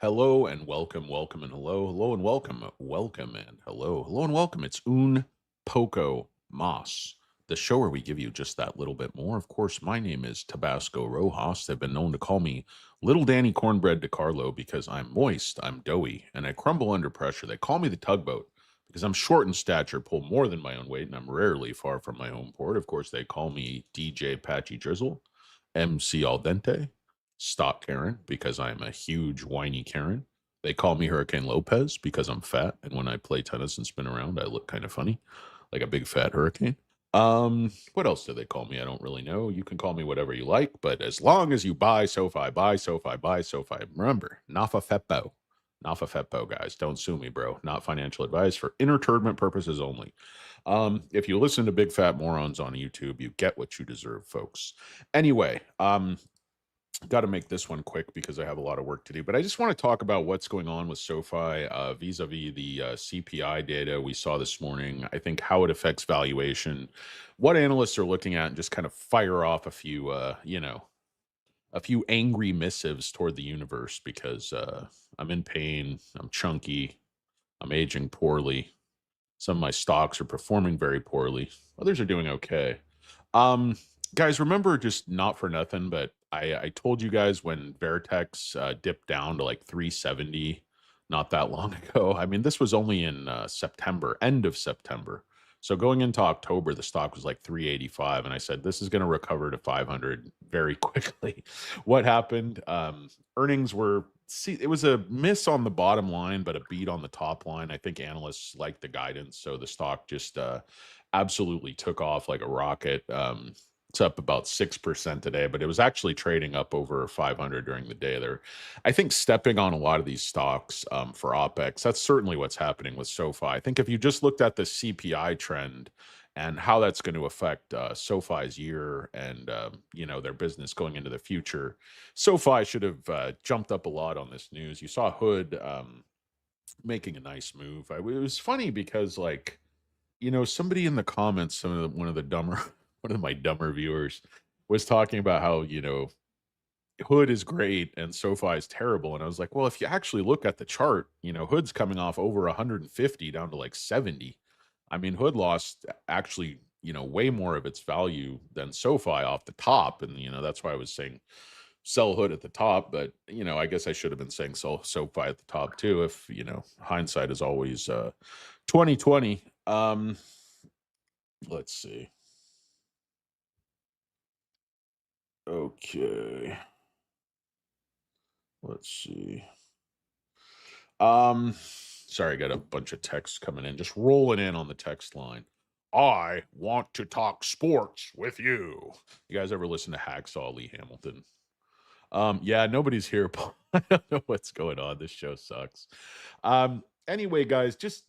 Hello and welcome, welcome and hello, hello and welcome, welcome and hello, hello and welcome. It's Un Poco Mas, the show where we give you just that little bit more. Of course, my name is Tabasco Rojas. They've been known to call me Little Danny Cornbread DeCarlo because I'm moist, I'm doughy, and I crumble under pressure. They call me the tugboat because I'm short in stature, pull more than my own weight, and I'm rarely far from my home port. Of course, they call me DJ Patchy Drizzle, MC Al Dente, Stock Karen because I'm a huge whiny Karen. They call me Hurricane Lopez because I'm fat, and when I play tennis and spin around, I look kind of funny, like a big fat hurricane. What else do they call me? I don't really know. You can call me whatever you like, but as long as you buy SoFi, buy SoFi, buy SoFi. Remember, Nafa Feppo. Nafa Feppo, guys. Don't sue me, bro. Not financial advice for entertainment purposes only. If you listen to big fat morons on YouTube, you get what you deserve, folks. Anyway, got to make this one quick because I have a lot of work to do. But I just want to talk about what's going on with SoFi vis-a-vis the CPI data we saw this morning. I think how it affects valuation, what analysts are looking at, and just kind of fire off a few, a few angry missives toward the universe because I'm in pain, I'm chunky, I'm aging poorly. Some of my stocks are performing very poorly. Others are doing okay. Um, Guys, remember just not for nothing, but I told you guys when Vertex dipped down to like 370 not that long ago. I mean, this was only in September, end of September. So going into October, the stock was like 385, and I said this is going to recover to 500 very quickly. What happened? Earnings were see it was a miss on the bottom line, but a beat on the top line. I think analysts liked the guidance, so the stock just absolutely took off like a rocket. It's up about 6% today, but it was actually trading up over 500 during the day. They're, I think, stepping on a lot of these stocks for OPEX. That's certainly what's happening with SoFi. I think if you just looked at the CPI trend and how that's going to affect SoFi's year and their business going into the future, SoFi should have jumped up a lot on this news. You saw Hood making a nice move. It was funny because somebody in the comments, one of the dumber, one of my dumber viewers was talking about how, Hood is great and SoFi is terrible. And I was like, well, if you actually look at the chart, Hood's coming off over 150 down to like 70. I mean, Hood lost actually, way more of its value than SoFi off the top. And, that's why I was saying sell Hood at the top. But, I guess I should have been saying sell SoFi at the top too, if, hindsight is always 2020. Let's see. Okay. Let's see. Sorry, I got a bunch of texts coming in, just rolling in on the text line. I want to talk sports with you. You guys ever listen to Hacksaw Lee Hamilton? Yeah, nobody's here. Paul. I don't know what's going on. This show sucks. Anyway, guys, just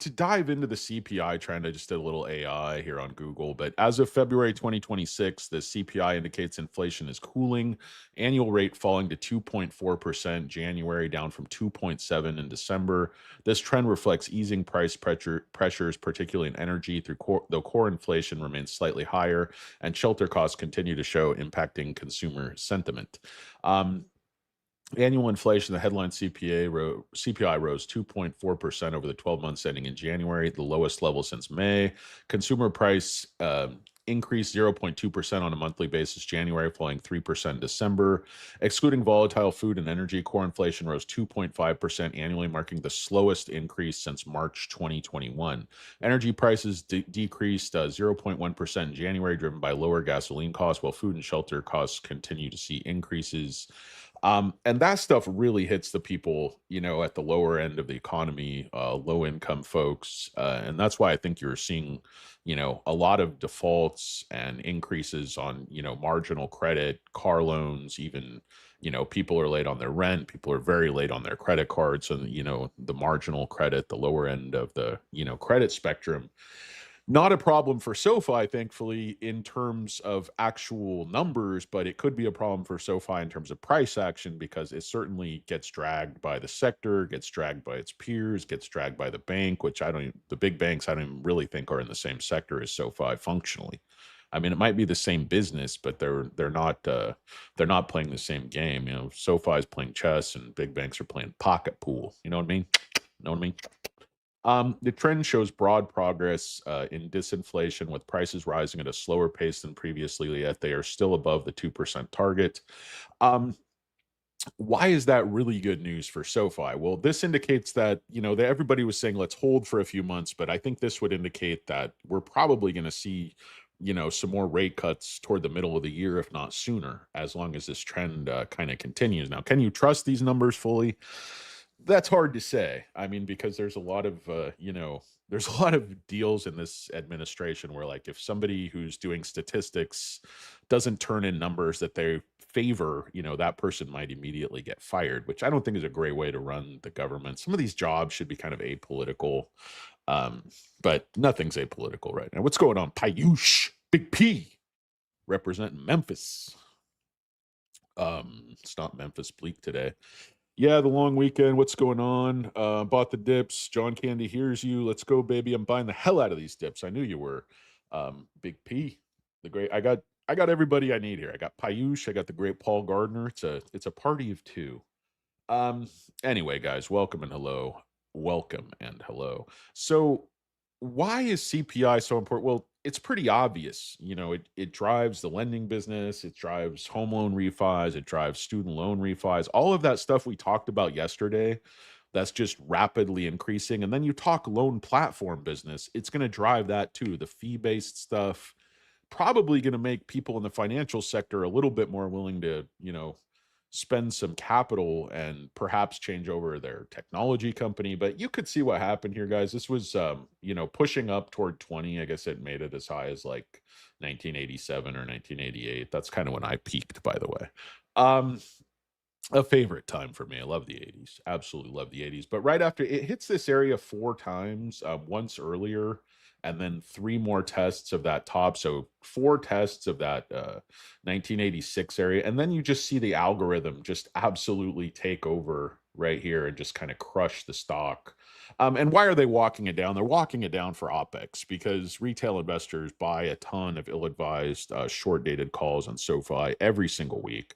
to dive into the CPI trend, I just did a little AI here on Google, but as of February 2026, the CPI indicates inflation is cooling, annual rate falling to 2.4% January, down from 2.7 in December. This trend reflects easing pressures, particularly in energy, though core inflation remains slightly higher, and shelter costs continue to show impacting consumer sentiment. Annual inflation, the headline CPI rose 2.4% over the 12 months ending in January, the lowest level since May. Consumer price increased 0.2% on a monthly basis, January falling 3% in December. Excluding volatile food and energy, core inflation rose 2.5% annually, marking the slowest increase since March 2021. Energy prices decreased 0.1% in January, driven by lower gasoline costs, while food and shelter costs continue to see increases. And that stuff really hits the people, at the lower end of the economy, low income folks. And that's why I think you're seeing, a lot of defaults and increases on, marginal credit, car loans, even, people are late on their rent. People are very late on their credit cards. And, the marginal credit, the lower end of the, credit spectrum. Not a problem for SoFi, thankfully, in terms of actual numbers, but it could be a problem for SoFi in terms of price action because it certainly gets dragged by the sector, gets dragged by its peers, gets dragged by the bank, which the big banks I don't even really think are in the same sector as SoFi functionally. I mean, it might be the same business, but they're not playing the same game. You know, SoFi is playing chess, and big banks are playing pocket pool. You know what I mean? Know what I mean? The trend shows broad progress in disinflation, with prices rising at a slower pace than previously, yet they are still above the 2% target. Um, why is that really good news for SoFi? Well, this indicates that, that everybody was saying let's hold for a few months, but I think this would indicate that we're probably going to see, some more rate cuts toward the middle of the year, if not sooner, as long as this trend kind of continues. Now, can you trust these numbers fully? That's hard to say. I mean, because there's a lot of, there's a lot of deals in this administration where, like, if somebody who's doing statistics doesn't turn in numbers that they favor, that person might immediately get fired, which I don't think is a great way to run the government. Some of these jobs should be kind of apolitical, um, but nothing's apolitical right now. What's going on? Payush, Big P, representing Memphis. It's not Memphis Bleak today. Yeah, the long weekend. What's going on? Bought the dips. John Candy hears you. Let's go, baby. I'm buying the hell out of these dips. I knew you were. Big P, the great. I got everybody I need here. I got Payush. I got the great Paul Gardner. It's a party of two. Um, anyway, guys, welcome and hello. Welcome and hello. So, why is CPI so important? Well, it's pretty obvious. It drives the lending business, it drives home loan refis, it drives student loan refis, all of that stuff we talked about yesterday. That's just rapidly increasing. And then you talk loan platform business, it's going to drive that too. The fee based stuff, probably going to make people in the financial sector a little bit more willing to, spend some capital and perhaps change over their technology company. But you could see what happened here, guys. This was, pushing up toward 20. I guess it made it as high as like 1987 or 1988. That's kind of when I peaked, by the way. Um, a favorite time for me. I love the 80s. Absolutely love the 80s. But right after it hits this area four times, once earlier, and then three more tests of that top. So four tests of that 1986 area. And then you just see the algorithm just absolutely take over right here and just kind of crush the stock. And why are they walking it down? They're walking it down for OPEX, because retail investors buy a ton of ill-advised short dated calls on SoFi every single week.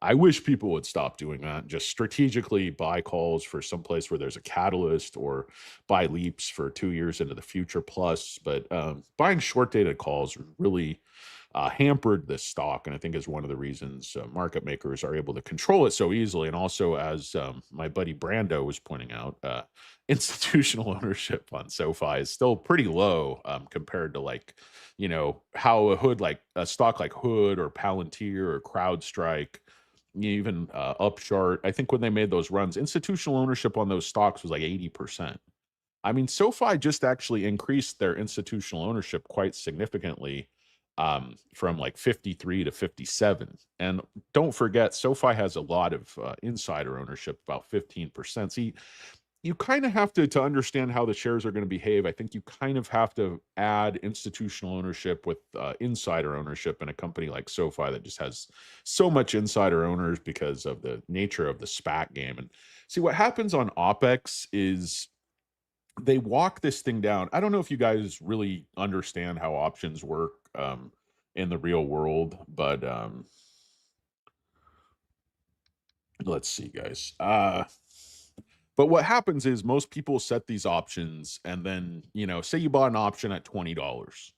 I wish people would stop doing that. Just strategically buy calls for someplace where there's a catalyst, or buy leaps for 2 years into the future plus. But buying short dated calls really hampered this stock. And I think is one of the reasons market makers are able to control it so easily. And also, as my buddy Brando was pointing out, institutional ownership on SoFi is still pretty low compared to, like, how a stock like Hood or Palantir or CrowdStrike, even Upstart. I think when they made those runs, institutional ownership on those stocks was like 80%. I mean, SoFi just actually increased their institutional ownership quite significantly, from like 53 to 57. And don't forget, SoFi has a lot of insider ownership, about 15%. See, you kind of have to understand how the shares are going to behave. I think you kind of have to add institutional ownership with insider ownership in a company like SoFi that just has so much insider owners because of the nature of the SPAC game. And see, what happens on OPEX is they walk this thing down. I don't know if you guys really understand how options work in the real world, but let's see, guys. But what happens is most people set these options, and then, say you bought an option at $20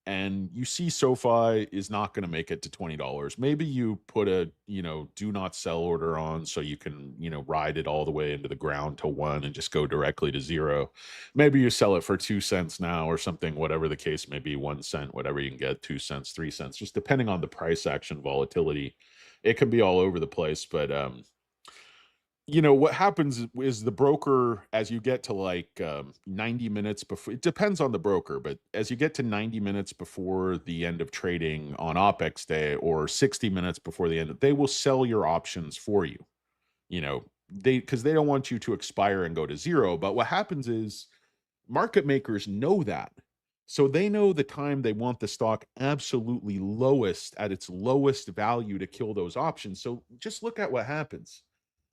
and you see SoFi is not going to make it to $20. Maybe you put a, do not sell order on so you can, ride it all the way into the ground to one and just go directly to zero. Maybe you sell it for 2 cents now or something, whatever the case may be, 1 cent, whatever you can get, 2 cents, 3 cents, just depending on the price action volatility. It can be all over the place, but what happens is the broker, as you get to like 90 minutes before, it depends on the broker, but as you get to 90 minutes before the end of trading on OPEX day, or 60 minutes before the end, they will sell your options for you. Because they don't want you to expire and go to zero. But what happens is market makers know that. So they know the time they want the stock absolutely lowest, at its lowest value, to kill those options. So just look at what happens.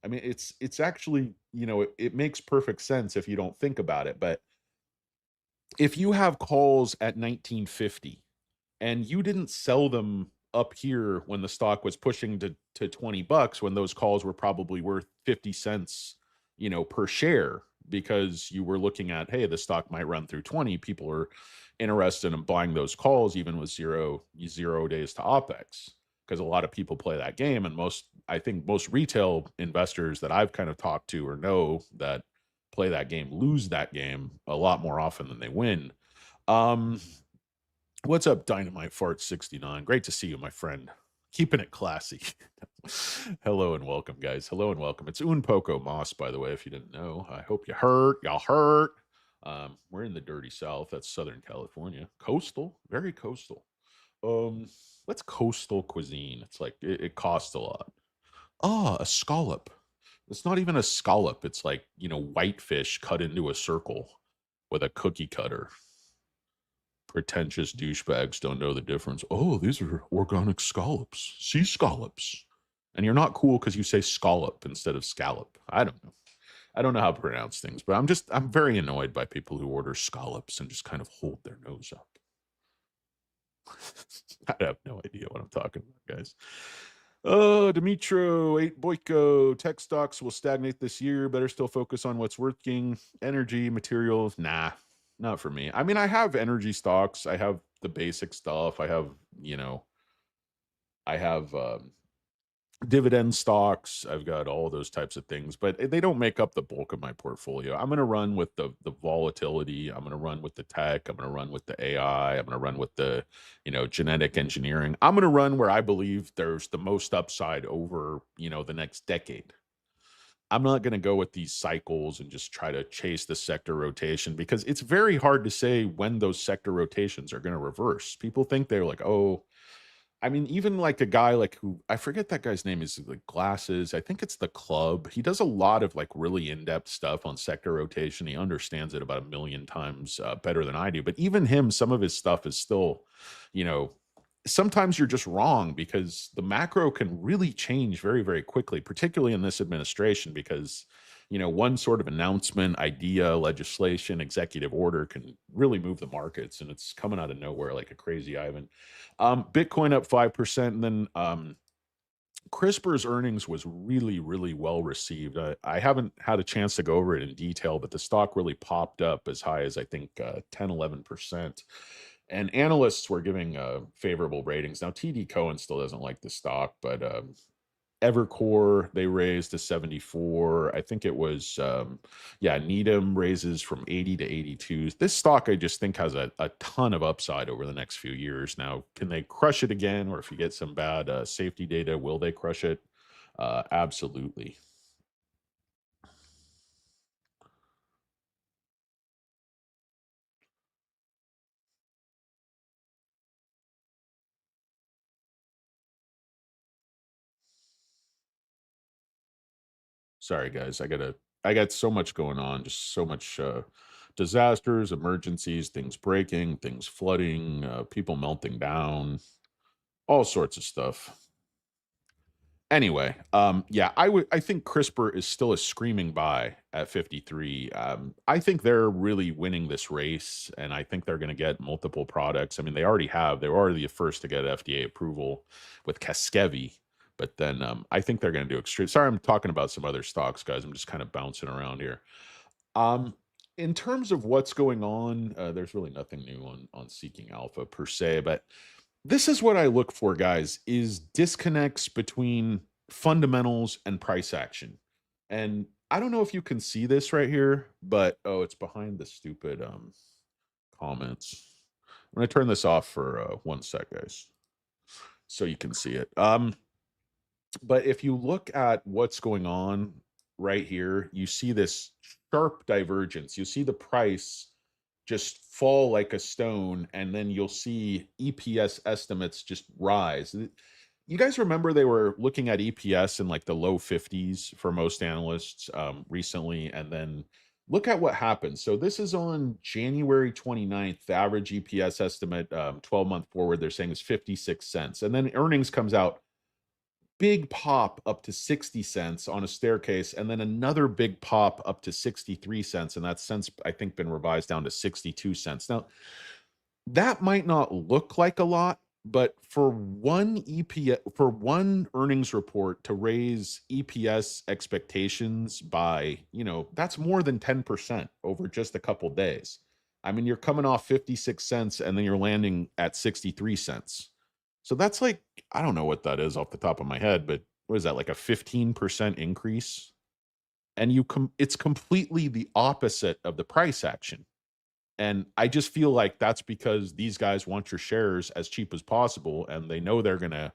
I mean, it's actually, it makes perfect sense if you don't think about it. But if you have calls at 1950 and you didn't sell them up here when the stock was pushing to $20 when those calls were probably worth 50 cents, per share, because you were looking at, hey, the stock might run through 20. People are interested in buying those calls even with zero days to OPEX, because a lot of people play that game. And I think most retail investors that I've kind of talked to or know that play that game lose that game a lot more often than they win. Um, What's up, Dynamite Fart 69? Great to see you, my friend. Keeping it classy. Hello and welcome, guys. Hello and welcome. It's Un Poco Moss, by the way, if you didn't know. I hope you heard. Y'all heard. We're in the dirty South. That's Southern California. Coastal, very coastal. What's coastal cuisine? It's like it costs a lot. Ah, a scallop. It's not even a scallop. It's like, whitefish cut into a circle with a cookie cutter. Pretentious douchebags don't know the difference. Oh, these are organic scallops, sea scallops. And you're not cool because you say scallop instead of scallop. I don't know. I don't know how to pronounce things, but I'm very annoyed by people who order scallops and just kind of hold their nose up. I have no idea what I'm talking about, guys. Oh, Dimitro, 8 Boyko, tech stocks will stagnate this year. Better still focus on what's working. Energy, materials, nah, not for me. I mean, I have energy stocks. I have the basic stuff. I have dividend stocks. I've got all those types of things, but they don't make up the bulk of my portfolio. I'm going to run with the volatility. I'm going to run with the tech. I'm going to run with the AI. I'm going to run with the, genetic engineering. I'm going to run where I believe there's the most upside over, the next decade. I'm not going to go with these cycles and just try to chase the sector rotation, because it's very hard to say when those sector rotations are going to reverse. People think they're like, oh, I mean, even like a guy like who I forget that guy's name is like Glasses. I think it's the Club. He does a lot of like really in-depth stuff on sector rotation. He understands it about a million times better than I do. But even him, some of his stuff is still, you know, sometimes you're just wrong, because the macro can really change very, very quickly, particularly in this administration, because one sort of announcement, idea, legislation, executive order can really move the markets, and it's coming out of nowhere like a crazy Ivan. Bitcoin up 5%, and then CRISPR's earnings was really, really well received. I haven't had a chance to go over it in detail, but the stock really popped up as high as I think 10, 11%. And analysts were giving favorable ratings. Now, TD Cohen still doesn't like the stock, but Evercore, they raised to 74. I think it was, Needham raises from 80 to 82. This stock, I just think, has a ton of upside over the next few years. Now, can they crush it again? Or if you get some bad safety data, will they crush it? Absolutely. Sorry, guys. I got so much going on, just so much disasters, emergencies, things breaking, things flooding, people melting down, all sorts of stuff. Anyway, I think CRISPR is still a screaming buy at 53. I think they're really winning this race, and I think they're going to get multiple products. I mean, they already have. They were already the first to get FDA approval with Casgevy, but then I think they're going to do extreme. Sorry, I'm talking about some other stocks, guys. I'm just kind of bouncing around here. Um, in terms of what's going on, there's really nothing new on Seeking Alpha per se, but this is what I look for, guys, is disconnects between fundamentals and price action. And I don't know if you can see this right here, but oh, it's behind the stupid comments. I'm going to turn this off for 1 sec, guys, so you can see it. But if you look at what's going on right here, you see this sharp divergence. You see the price just fall like a stone, and then you'll see EPS estimates just rise. You guys remember they were looking at EPS in like the low 50s for most analysts recently, and then look at what happened. So this is on January 29th. The average EPS estimate 12-month forward, they're saying is 56 cents. And then earnings comes out, big pop up to 60 cents on a staircase, and then another big pop up to 63 cents. And that's since, I think, been revised down to 62 cents. Now, That might not look like a lot, but for one EPS, for one earnings report to raise EPS expectations by, that's more than 10% over just a couple days. I mean, you're coming off 56 cents and then you're landing at 63 cents. So that's like, I don't know what that is off the top of my head, but what is that, like a 15% increase? And it's completely the opposite of the price action. And I just feel like that's because these guys want your shares as cheap as possible, and they know they're going to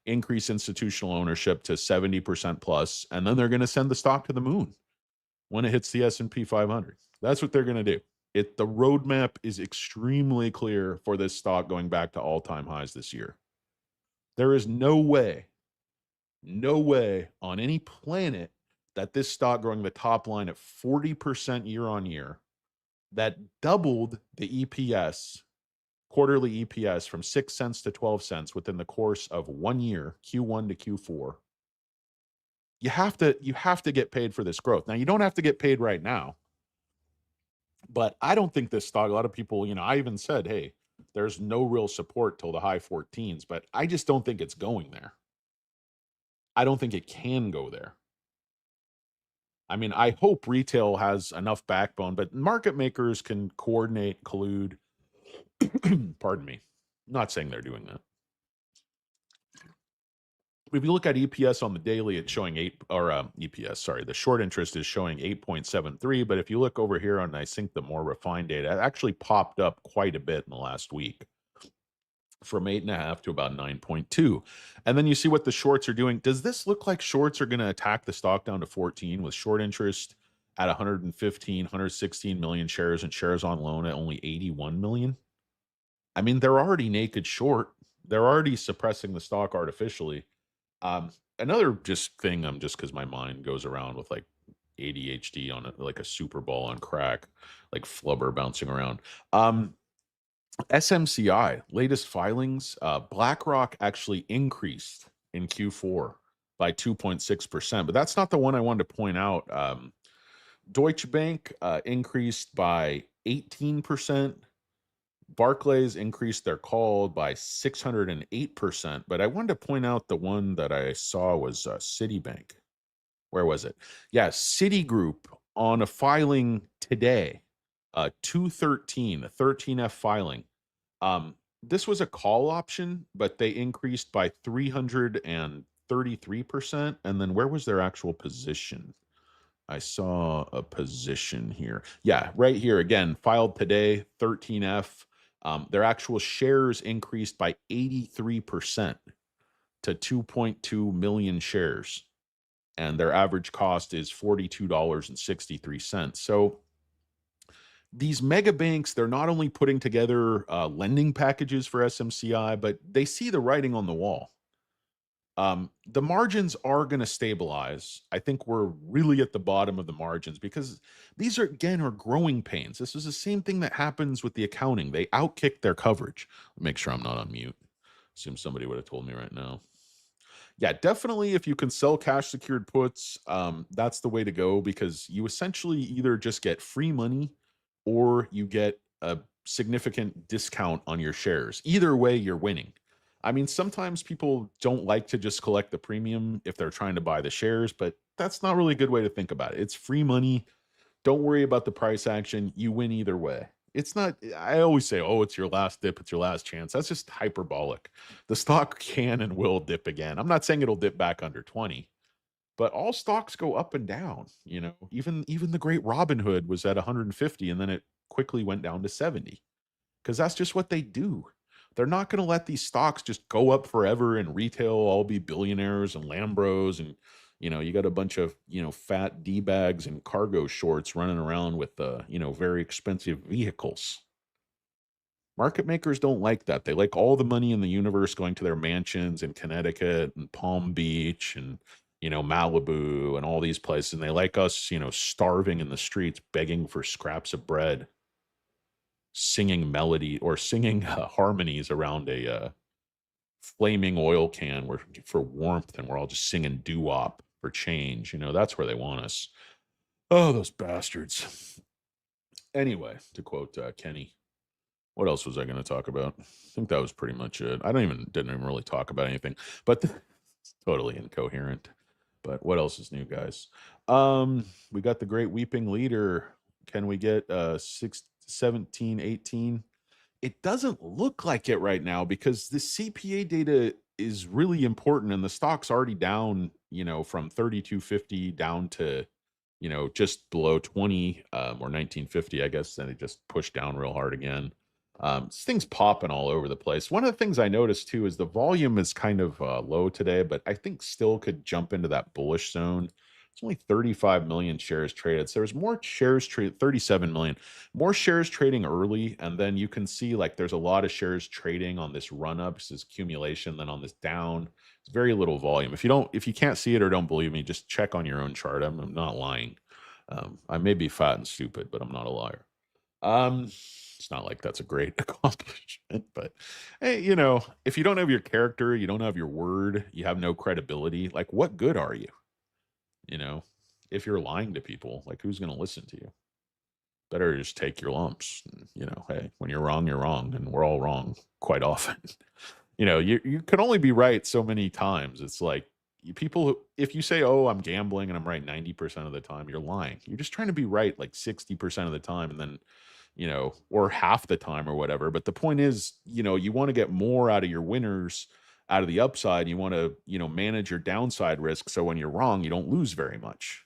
increase institutional ownership to 70% plus, and then they're going to send the stock to the moon when it hits the S&P 500. That's what they're going to do. The roadmap is extremely clear for this stock going back to all-time highs this year. There is no way on any planet that this stock growing the top line at 40% year on year, that doubled the EPS, quarterly EPS from 6 cents to 12 cents within the course of 1 year, Q1 to Q4. You have to get paid for this growth. Now, you don't have to get paid right now, but I don't think this stock, a lot of people, I even said, hey, there's no real support till the high 14s, but I just don't think it's going there. I don't think it can go there. I mean, I hope retail has enough backbone, but market makers can coordinate, collude. Pardon me. I'm not saying they're doing that. If you look at EPS on the daily, it's showing EPS, sorry, the short interest is showing 8.73. But if you look over here on, I think, the more refined data, it actually popped up quite a bit in the last week from 8.5 to about 9.2. And then you see what the shorts are doing. Does this look like shorts are going to attack the stock down to 14 with short interest at 115, 116 million shares and shares on loan at only 81 million? I mean, they're already naked short. They're already suppressing the stock artificially. Another just thing, just because my mind goes around with like ADHD on it, like a Super Bowl on crack, like flubber bouncing around. SMCI latest filings, BlackRock actually increased in Q4 by 2.6%, but that's not the one I wanted to point out. Deutsche Bank increased by 18%. Barclays increased their call by 608%, but I wanted to point out the one that I saw was Citibank. Where was it? Yeah, Citigroup on a filing today, 213, a 13F filing. This was a call option, but they increased by 333%. And then where was their actual position? I saw a position here. Yeah, right here again, filed today, 13F. Their actual shares increased by 83% to 2.2 million shares. And their average cost is $42.63. So these mega banks, they're not only putting together lending packages for SMCI, but they see the writing on the wall. The margins are going to stabilize. I think we're really at the bottom of the margins because these are, again, are growing pains. This is the same thing that happens with the accounting. They outkick their coverage. Make sure I'm not on mute. Assume somebody would have told me right now. Yeah, definitely. If you can sell cash secured puts, that's the way to go because you essentially either just get free money or you get a significant discount on your shares. Either way, you're winning. I mean, sometimes people don't like to just collect the premium if they're trying to buy the shares, but that's not really a good way to think about it. It's free money. Don't worry about the price action. You win either way. It's not, I always say, oh, it's your last dip, it's your last chance. That's just hyperbolic. The stock can and will dip again. I'm not saying it'll dip back under 20, but all stocks go up and down. Even the great Robin Hood was at 150 and then it quickly went down to 70 because that's just what they do. They're not going to let these stocks just go up forever and retail all be billionaires and Lambros and you got a bunch of fat D-bags and cargo shorts running around with very expensive vehicles. Market makers don't like that. They like all the money in the universe going to their mansions in Connecticut and Palm Beach and Malibu and all these places, and they like us starving in the streets begging for scraps of bread, singing melody or singing harmonies around a flaming oil can for warmth, and we're all just singing doo-wop for change. That's where they want us. Oh, those bastards. Anyway, to quote Kenny, What else was I going to talk about? I think that was pretty much it. Didn't even really talk about anything, but it's totally incoherent. But what else is new, guys? We got the great weeping leader. Can we get 17, 18? It doesn't look like it right now because the CPA data is really important and the stock's already down, from 3250 down to, just below 20 or 1950, I guess. And it just pushed down real hard again. This thing's popping all over the place. One of the things I noticed too is the volume is kind of low today, but I think still could jump into that bullish zone. It's only 35 million shares traded. So there's more shares traded, 37 million, more shares trading early. And then you can see like there's a lot of shares trading on this run up, this is accumulation, then on this down. It's very little volume. If you can't see it or don't believe me, just check on your own chart. I'm not lying. I may be fat and stupid, but I'm not a liar. It's not like that's a great accomplishment, but hey, if you don't have your character, you don't have your word, you have no credibility, like what good are you? You know, if you're lying to people, like who's going to listen to you? Better just take your lumps. And, hey, when you're wrong, and we're all wrong quite often. You can only be right so many times. It's like if you say, "Oh, I'm gambling and I'm right 90% of the time," you're lying. You're just trying to be right like 60% of the time, and then or half the time or whatever. But the point is, you want to get more out of your winners, out of the upside. You want to, manage your downside risk. So when you're wrong, you don't lose very much.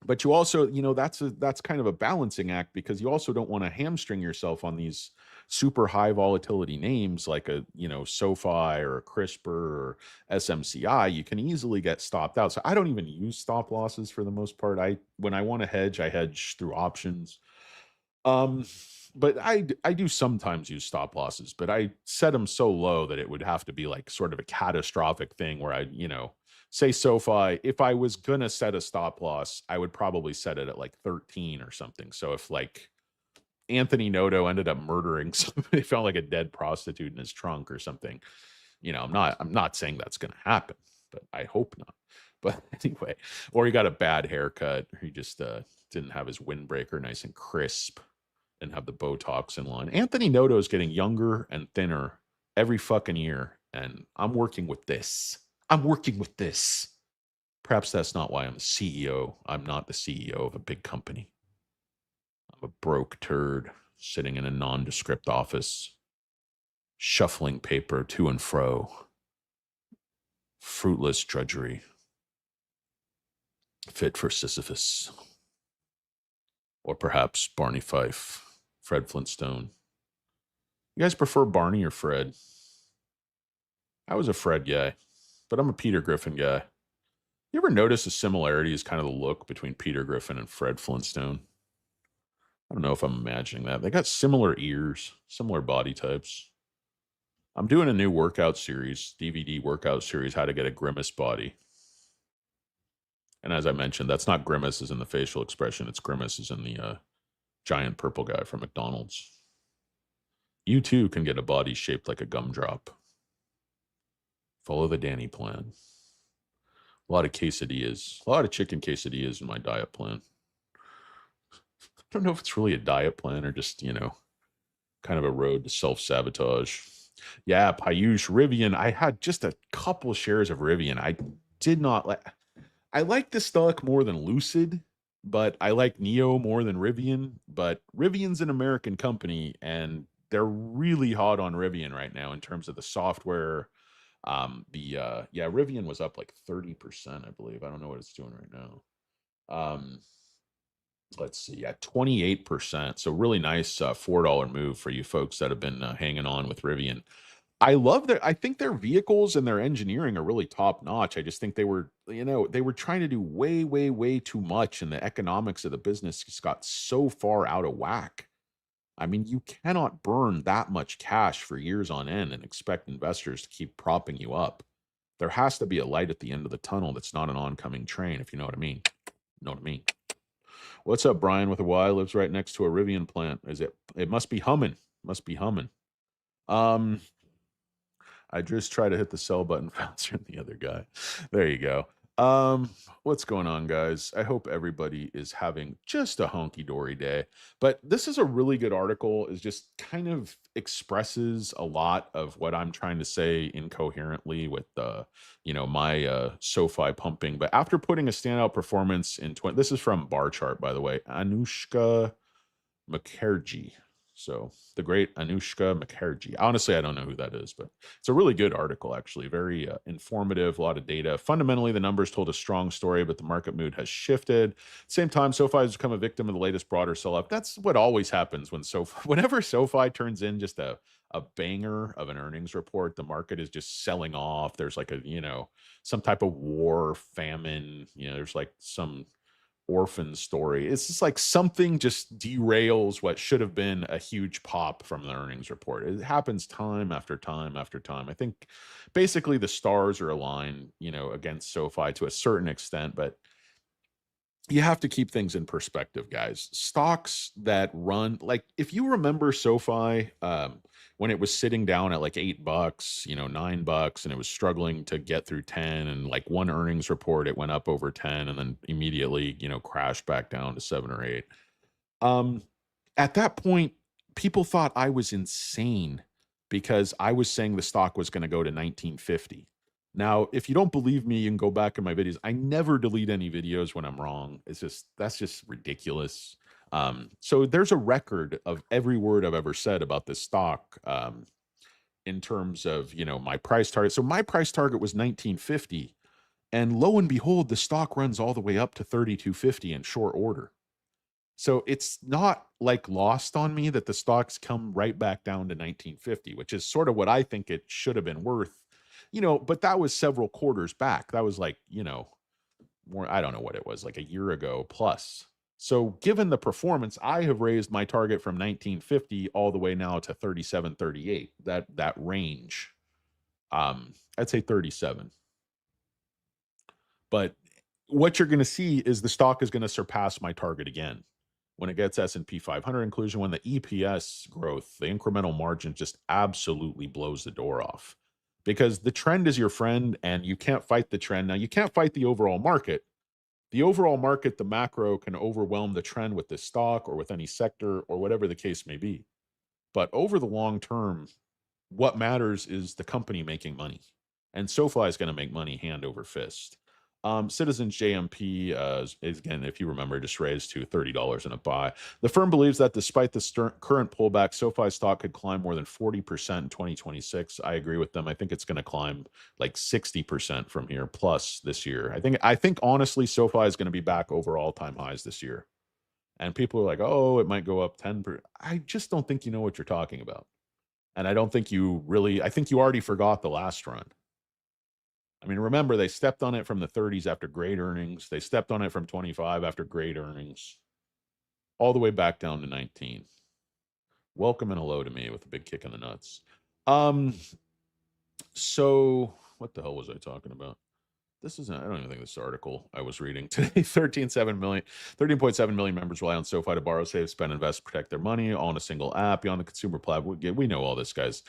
But you also, that's kind of a balancing act because you also don't want to hamstring yourself on these super high volatility names like a, SOFI or a CRISPR or SMCI. You can easily get stopped out. So I don't even use stop losses for the most part. When I want to hedge, I hedge through options. Um, but I do sometimes use stop losses, but I set them so low that it would have to be like sort of a catastrophic thing where I, say SoFi, if I was gonna set a stop loss, I would probably set it at like 13 or something. So if like Anthony Noto ended up murdering somebody, found like a dead prostitute in his trunk or something, I'm not saying that's gonna happen, but I hope not. But anyway, or he got a bad haircut, or he just didn't have his windbreaker nice and crisp and have the Botox in line. Anthony Noto is getting younger and thinner every fucking year, and I'm working with this. I'm working with this. Perhaps that's not why I'm the CEO. I'm not the CEO of a big company. I'm a broke turd sitting in a nondescript office, shuffling paper to and fro, fruitless drudgery, fit for Sisyphus. Or perhaps Barney Fife, Fred Flintstone. You guys prefer Barney or Fred? I was a Fred guy, but I'm a Peter Griffin guy. You ever notice the similarities, kind of the look between Peter Griffin and Fred Flintstone? I don't know if I'm imagining that. They got similar ears, similar body types. I'm doing a new workout series, DVD workout series, how to get a grimace body. And as I mentioned, that's not grimace as in the facial expression. It's grimace as in the giant purple guy from McDonald's. You too can get a body shaped like a gumdrop. Follow the Danny plan. A lot of quesadillas, a lot of chicken quesadillas in my diet plan. I don't know if it's really a diet plan or just, kind of a road to self-sabotage. Yeah, Payush, Rivian. I had just a couple shares of Rivian. I did not like I like the stock more than Lucid, but I like Neo more than Rivian. But Rivian's an American company and they're really hot on Rivian right now in terms of the software. Rivian was up like 30%, I believe. I don't know what it's doing right now. Let's see, yeah, 28%. So really nice $4 move for you folks that have been hanging on with Rivian. I think their vehicles and their engineering are really top notch. I just think they were trying to do way, way, way too much, and the economics of the business just got so far out of whack. I mean, you cannot burn that much cash for years on end and expect investors to keep propping you up. There has to be a light at the end of the tunnel that's not an oncoming train, if you know what I mean. You know what I mean? What's up, Brian with a Y? Lives right next to a Rivian plant. It must be humming. Must be humming. I just try to hit the sell button faster than the other guy. There you go. Um, what's going on, guys? I hope everybody is having just a honky dory day. But this is a really good article, is just kind of expresses a lot of what I'm trying to say incoherently with my SoFi pumping. But after putting a standout performance in 20, this is from Bar Chart, by the way, Anushka Mukherjee. So the great Anushka Mukherjee. Honestly, I don't know who that is, but it's a really good article, actually. Very informative, a lot of data. Fundamentally, the numbers told a strong story, but the market mood has shifted. Same time, SoFi has become a victim of the latest broader sell-off. That's what always happens when SoFi, whenever SoFi turns in just a banger of an earnings report, the market is just selling off. There's like some type of war, famine, there's like some orphan story. It's just like something just derails what should have been a huge pop from the earnings report. It happens time after time after time. I think basically the stars are aligned, against SoFi to a certain extent, but you have to keep things in perspective, guys. Stocks that run, like if you remember SoFi, when it was sitting down at like $8, $9, and it was struggling to get through 10, and like one earnings report, it went up over 10 and then immediately, crashed back down to 7 or 8. Um, at that point, people thought I was insane because I was saying the stock was going to go to 1950. Now, if you don't believe me, you can go back in my videos. I never delete any videos when I'm wrong. That's just ridiculous. So there's a record of every word I've ever said about this stock, in terms of, my price target. So my price target was 1950, and lo and behold, the stock runs all the way up to 3250 in short order. So it's not like lost on me that the stocks come right back down to 1950, which is sort of what I think it should have been worth, but that was several quarters back. That was like, more, I don't know what it was, like a year ago plus. So given the performance, I have raised my target from 1950 all the way now to 37, 38, that range. I'd say 37. But what you're going to see is the stock is going to surpass my target again when it gets S&P 500 inclusion, when the EPS growth, the incremental margin just absolutely blows the door off, because the trend is your friend and you can't fight the trend. Now, you can't fight the overall market. The overall market, the macro, can overwhelm the trend with this stock or with any sector or whatever the case may be. But over the long term, what matters is the company making money. And SoFi is going to make money hand over fist. Citizens JMP, is, again, if you remember, just raised to $30 in a buy. The firm believes that despite the current pullback, SoFi stock could climb more than 40% in 2026. I agree with them. I think it's going to climb like 60% from here plus this year. I think honestly, SoFi is going to be back over all-time highs this year. And people are like, oh, it might go up 10%. I just don't think you know what you're talking about. And I don't think I think you already forgot the last run. I mean, remember, they stepped on it from the 30s after great earnings. They stepped on it from 25 after great earnings, all the way back down to 19. Welcome and hello to me with a big kick in the nuts. So what the hell was I talking about? I don't even think this article I was reading today. 13.7 million members rely on SoFi to borrow, save, spend, invest, protect their money all on a single app beyond the consumer platform. We know all this, guys.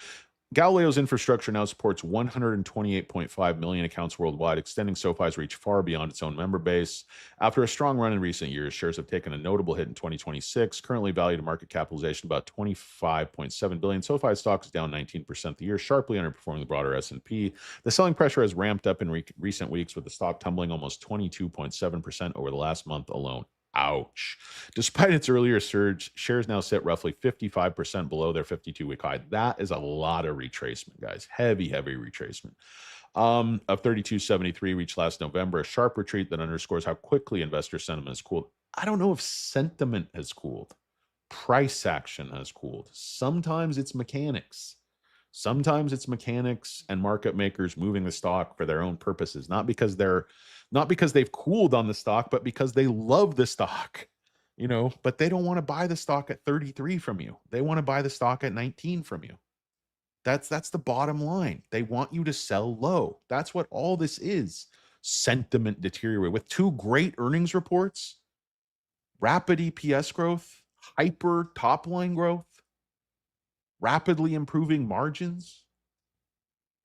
Galileo's infrastructure now supports 128.5 million accounts worldwide, extending SoFi's reach far beyond its own member base. After a strong run in recent years, shares have taken a notable hit in 2026, currently valued at market capitalization about 25.7 billion. SoFi stock is down 19% the year, sharply underperforming the broader S&P. The selling pressure has ramped up in recent weeks, with the stock tumbling almost 22.7% over the last month alone. Ouch. Despite its earlier surge, shares now sit roughly 55% below their 52-week high. That is a lot of retracement, guys. Heavy, heavy retracement. Of 3273 reached last November, a sharp retreat that underscores how quickly investor sentiment has cooled. I don't know if sentiment has cooled. Price action has cooled. Sometimes it's mechanics. Sometimes it's mechanics and market makers moving the stock for their own purposes, not because they've cooled on the stock, but because they love the stock, but they don't want to buy the stock at 33 from you. They want to buy the stock at 19 from you. That's the bottom line. They want you to sell low. That's what all this is. Sentiment deteriorate with two great earnings reports, rapid EPS growth, hyper top line growth, rapidly improving margins,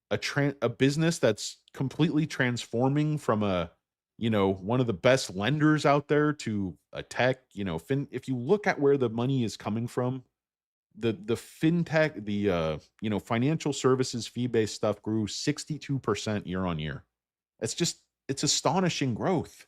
a business that's completely transforming from a one of the best lenders out there to a tech, if you look at where the money is coming from, the fintech, financial services fee-based stuff grew 62% year on year. It's astonishing growth.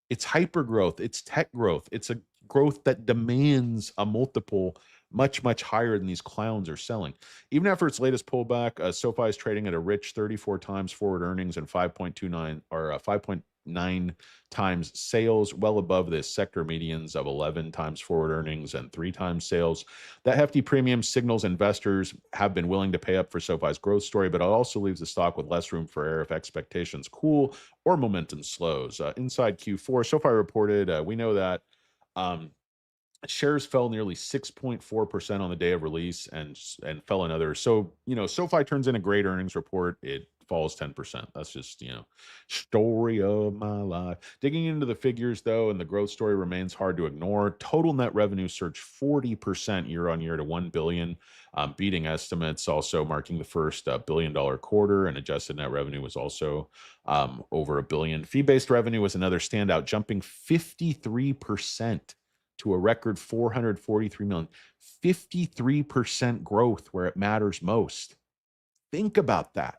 It's hyper growth. It's tech growth. It's a growth that demands a multiple much, much higher than these clowns are selling. Even after its latest pullback, SoFi is trading at a rich 34 times forward earnings and 5.29 or 5.9 times sales, well above the sector medians of 11 times forward earnings and 3 times sales. That hefty premium signals investors have been willing to pay up for SoFi's growth story, but it also leaves the stock with less room for error if expectations cool or momentum slows. Inside Q4, SoFi reported, we know that shares fell nearly 6.4% on the day of release and fell another. So, SoFi turns in a great earnings report. It falls 10%. That's just, story of my life. Digging into the figures, though, and the growth story remains hard to ignore. Total net revenue surged 40% year on year to $1 billion, beating estimates, also marking the first billion-dollar quarter, and adjusted net revenue was also over $1 billion. Fee-based revenue was another standout, jumping 53% to a record 443 million. 53% growth where it matters most. Think about that.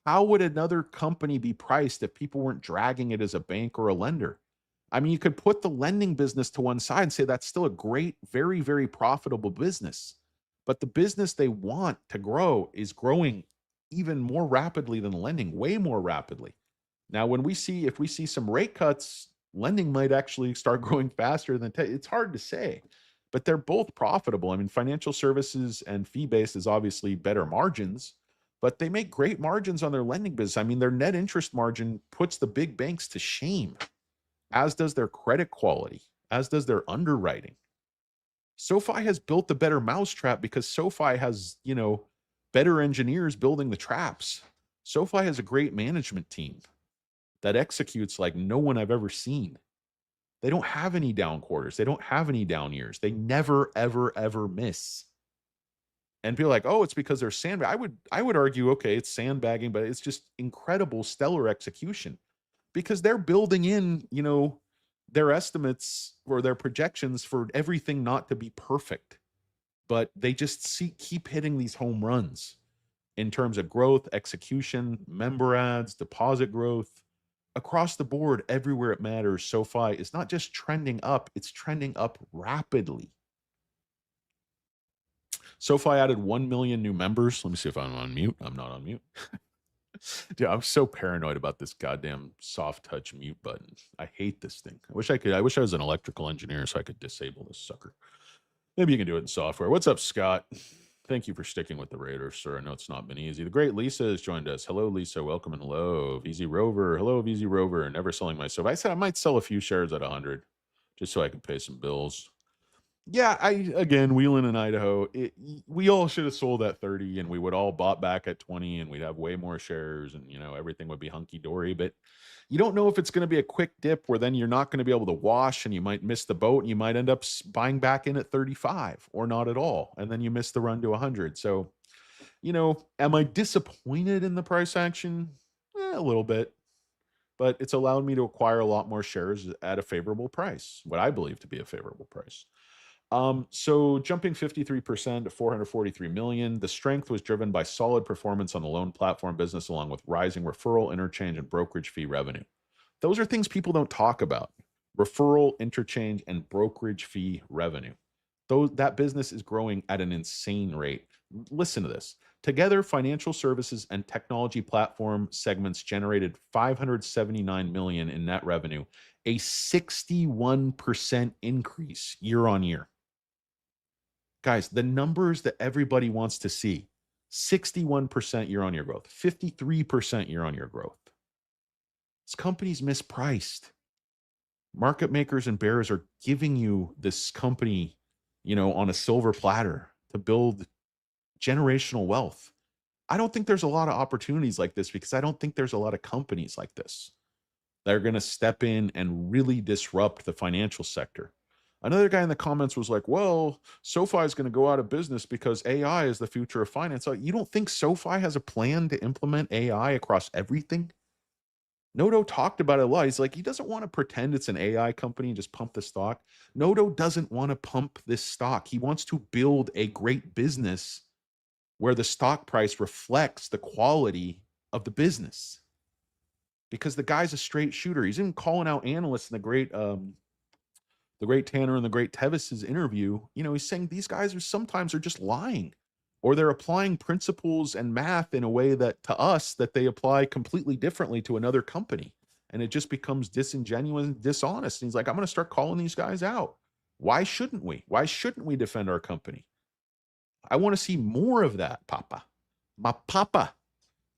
How would another company be priced if people weren't dragging it as a bank or a lender? I mean, you could put the lending business to one side and say that's still a great, very, very profitable business. But the business they want to grow is growing even more rapidly than lending, way more rapidly. Now, if we see some rate cuts, lending might actually start growing faster than it's hard to say, but they're both profitable. I mean, financial services and fee-based is obviously better margins, but they make great margins on their lending business. I mean, their net interest margin puts the big banks to shame, as does their credit quality, as does their underwriting. SoFi has built a better mousetrap because SoFi has, better engineers building the traps. SoFi has a great management team that executes like no one I've ever seen. They don't have any down quarters. They don't have any down years. They never, ever, ever miss. And people are like, oh, it's because they're sandbagging. I would argue, okay, it's sandbagging, but it's just incredible, stellar execution because they're building in, their estimates or their projections for everything not to be perfect. But they just keep hitting these home runs in terms of growth, execution, member ads, deposit growth. Across the board, everywhere it matters, SoFi is not just trending up, it's trending up rapidly. SoFi added 1 million new members. Let me see if I'm on mute. I'm not on mute. Dude, I'm so paranoid about this goddamn soft touch mute button. I hate this thing. I wish I was an electrical engineer so I could disable this sucker. Maybe you can do it in software. What's up, Scott? Thank you for sticking with the Raiders, sir. I know it's not been easy. The great Lisa has joined us. Hello, Lisa. Welcome and hello. VZ Rover. Hello, VZ Rover. Never selling myself. I said I might sell a few shares at 100 just so I can pay some bills. Yeah, again, Wheeling in Idaho, we all should have sold at 30 and we would all bought back at 20 and we'd have way more shares and, everything would be hunky-dory. But you don't know if it's going to be a quick dip where then you're not going to be able to wash and you might miss the boat and you might end up buying back in at 35 or not at all. And then you miss the run to 100. So, am I disappointed in the price action? A little bit. But it's allowed me to acquire a lot more shares at a favorable price, what I believe to be a favorable price. So jumping 53% to 443 million, the strength was driven by solid performance on the loan platform business, along with rising referral, interchange, and brokerage fee revenue. Those are things people don't talk about. Referral, interchange, and brokerage fee revenue. That business is growing at an insane rate. Listen to this. Together, financial services and technology platform segments generated 579 million in net revenue, a 61% increase year on year. Guys, the numbers that everybody wants to see, 61% year-on-year growth, 53% year-on-year growth. This company's mispriced. Market makers and bears are giving you this company, on a silver platter to build generational wealth. I don't think there's a lot of opportunities like this because I don't think there's a lot of companies like this that are going to step in and really disrupt the financial sector. Another guy in the comments was like, well, SoFi is going to go out of business because AI is the future of finance. You don't think SoFi has a plan to implement AI across everything? Noto talked about it a lot. He's like, he doesn't want to pretend it's an AI company and just pump the stock. Noto doesn't want to pump this stock. He wants to build a great business where the stock price reflects the quality of the business. Because the guy's a straight shooter. He's even calling out analysts in the great Tanner and the great Tevis's interview. He's saying these guys are just lying, or they're applying principles and math in a way that to us that they apply completely differently to another company. And it just becomes disingenuous and dishonest. And he's like, I'm going to start calling these guys out. Why shouldn't we? Why shouldn't we defend our company? I want to see more of that, Papa. My Papa.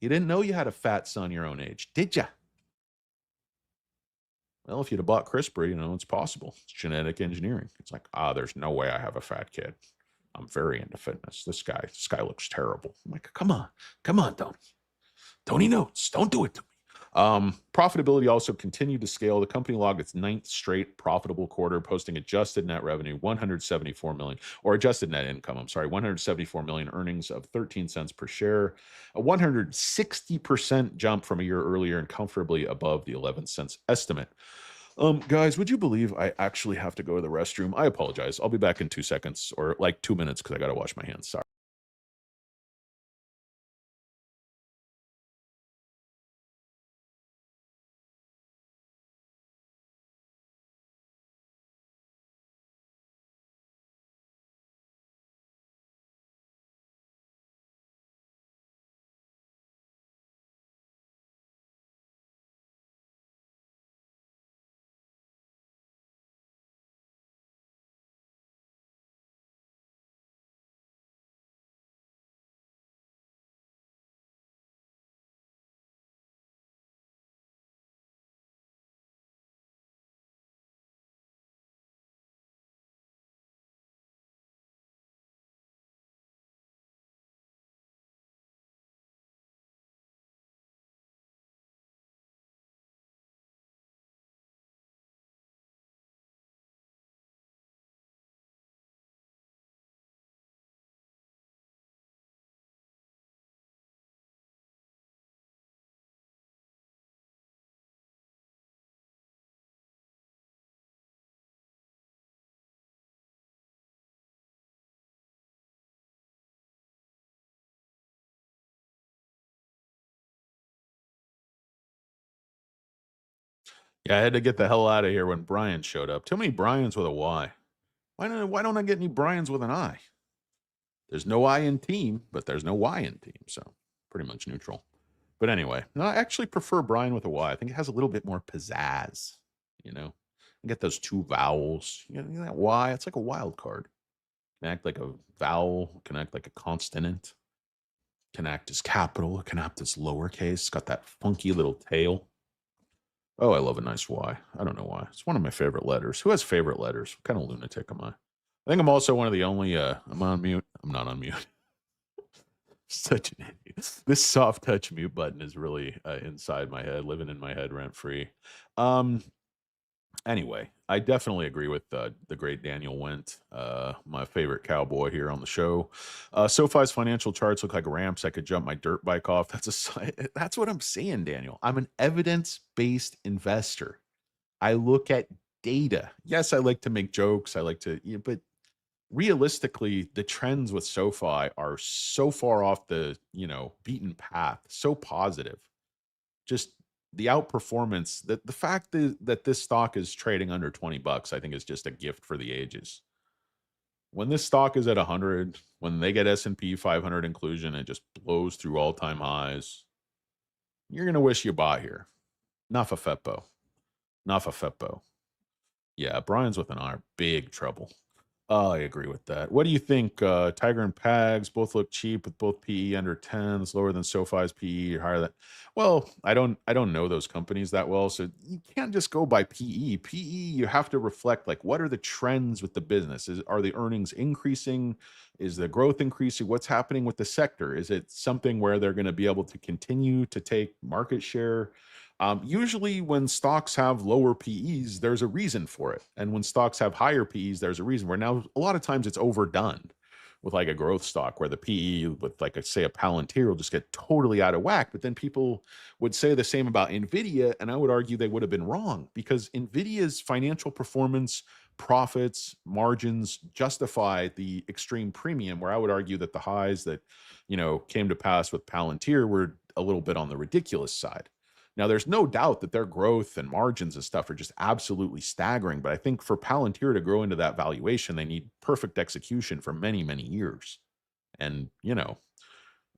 You didn't know you had a fat son your own age, did ya? Well, if you'd have bought CRISPR, it's possible. It's genetic engineering. It's like, there's no way I have a fat kid. I'm very into fitness. This guy looks terrible. I'm like, come on, Tony. Tony knows. Don't do it to me. Profitability also continued to scale. The company logged its 9th straight profitable quarter, posting adjusted net revenue, 174 million, or adjusted net income, 174 million, earnings of 13 cents per share, a 160% jump from a year earlier and comfortably above the 11 cents estimate. Guys, would you believe I actually have to go to the restroom? I apologize. I'll be back in 2 seconds, or like 2 minutes, because I got to wash my hands. Sorry. Yeah, I had to get the hell out of here when Brian showed up. Too many Brians with a Y. Why don't I get any Brians with an I? There's no I in team, but there's no Y in team, so pretty much neutral. But anyway, no, I actually prefer Brian with a Y. I think it has a little bit more pizzazz, you know. You get those 2 vowels. That Y, it's like a wild card. Can act like a vowel, can act like a consonant, can act as capital, can act as lowercase. It's got that funky little tail. Oh, I love a nice Y. I don't know why. It's one of my favorite letters. Who has favorite letters? What kind of lunatic am I? I think I'm also one of the only, I'm on mute. I'm not on mute. Such an idiot. This soft touch mute button is really inside my head, living in my head rent free. Um, anyway, I definitely agree with the great Daniel Went, my favorite cowboy here on the show. SoFi's financial charts look like ramps I could jump my dirt bike off. That's what I'm saying, Daniel. I'm an evidence-based investor. I look at data. Yes, I like to make jokes. I like to, but realistically, the trends with SoFi are so far off the, beaten path, so positive. Just the outperformance, that the fact that this stock is trading under 20 bucks, I think is just a gift for the ages. When this stock is at 100, when they get S&P 500 inclusion, it just blows through all-time highs. You're going to wish you bought here. Nafafepo. Nafafepo. Yeah, Brian's with an R. Big trouble. I agree with that. What do you think? Tiger and Pags both look cheap with both PE under 10s, lower than SoFi's PE, or higher than. Well, I don't know those companies that well, so you can't just go by PE. PE, you have to reflect like what are the trends with the business? Are the earnings increasing? Is the growth increasing? What's happening with the sector? Is it something where they're going to be able to continue to take market share? Usually when stocks have lower PEs, there's a reason for it. And when stocks have higher PEs, there's a reason where now a lot of times it's overdone. with like a growth stock where the PE with like say a Palantir will just get totally out of whack. But then people would say the same about Nvidia, and I would argue they would have been wrong because Nvidia's financial performance, profits, margins justify the extreme premium, where I would argue that the highs that came to pass with Palantir were a little bit on the ridiculous side. Now, there's no doubt that their growth and margins and stuff are just absolutely staggering. But I think for Palantir to grow into that valuation, they need perfect execution for many, many years. And,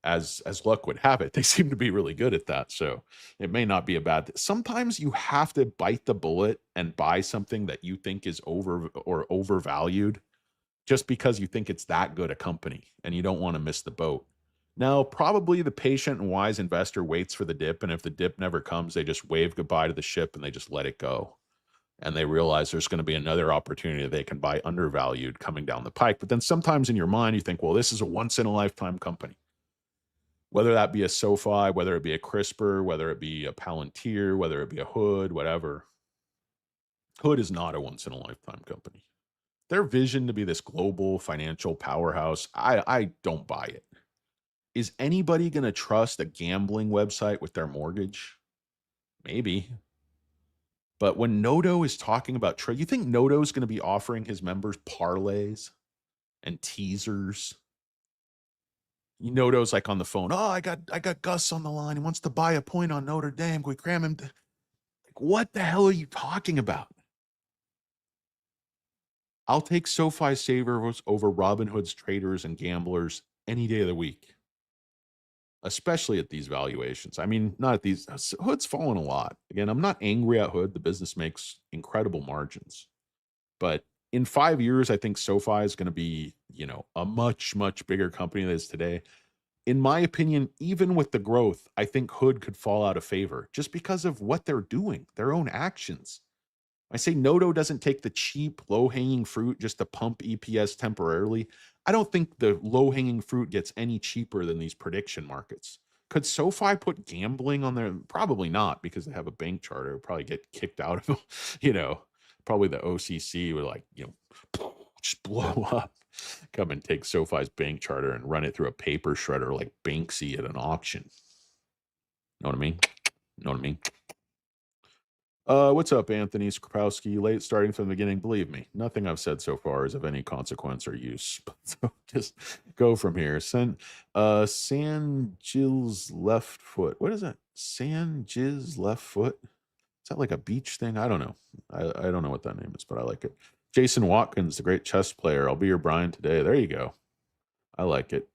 as luck would have it, they seem to be really good at that. So it may not be a bad. Sometimes you have to bite the bullet and buy something that you think is overvalued just because you think it's that good a company and you don't want to miss the boat. Now, probably the patient and wise investor waits for the dip, and if the dip never comes, they just wave goodbye to the ship and they just let it go. And they realize there's going to be another opportunity they can buy undervalued coming down the pike. But then sometimes in your mind, you think, well, this is a once in a lifetime company. Whether that be a SOFI, whether it be a CRISPR, whether it be a Palantir, whether it be a Hood, whatever. Hood is not a once in a lifetime company. Their vision to be this global financial powerhouse, I don't buy it. Is anybody going to trust a gambling website with their mortgage? Maybe. But when Noto is talking about trade, you think Noto is going to be offering his members parlays and teasers? Noto's like on the phone. Oh, I got Gus on the line. He wants to buy a point on Notre Dame. Can we cram him? Like, what the hell are you talking about? I'll take SoFi savers over Robinhood's traders and gamblers any day of the week, especially at these valuations. I mean, not at these. Hood's fallen a lot. Again, I'm not angry at Hood. The business makes incredible margins. But in 5 years, I think SoFi is going to be, a much, much bigger company than it is today. In my opinion, even with the growth, I think Hood could fall out of favor just because of what they're doing, their own actions. I say Noto doesn't take the cheap, low-hanging fruit just to pump EPS temporarily. I don't think the low-hanging fruit gets any cheaper than these prediction markets. Could SoFi put gambling on there? Probably not, because they have a bank charter. It'll probably get kicked out of, probably the OCC would just blow up, come and take SoFi's bank charter and run it through a paper shredder like Banksy at an auction. Know what I mean? Know what I mean? What's up, Anthony Skropowski? Late starting from the beginning. Believe me, nothing I've said so far is of any consequence or use. So just go from here. San Gil's left foot. What is that? San Gil's left foot? Is that like a beach thing? I don't know. I don't know what that name is, but I like it. Jason Watkins, the great chess player. I'll be your Brian today. There you go. I like it.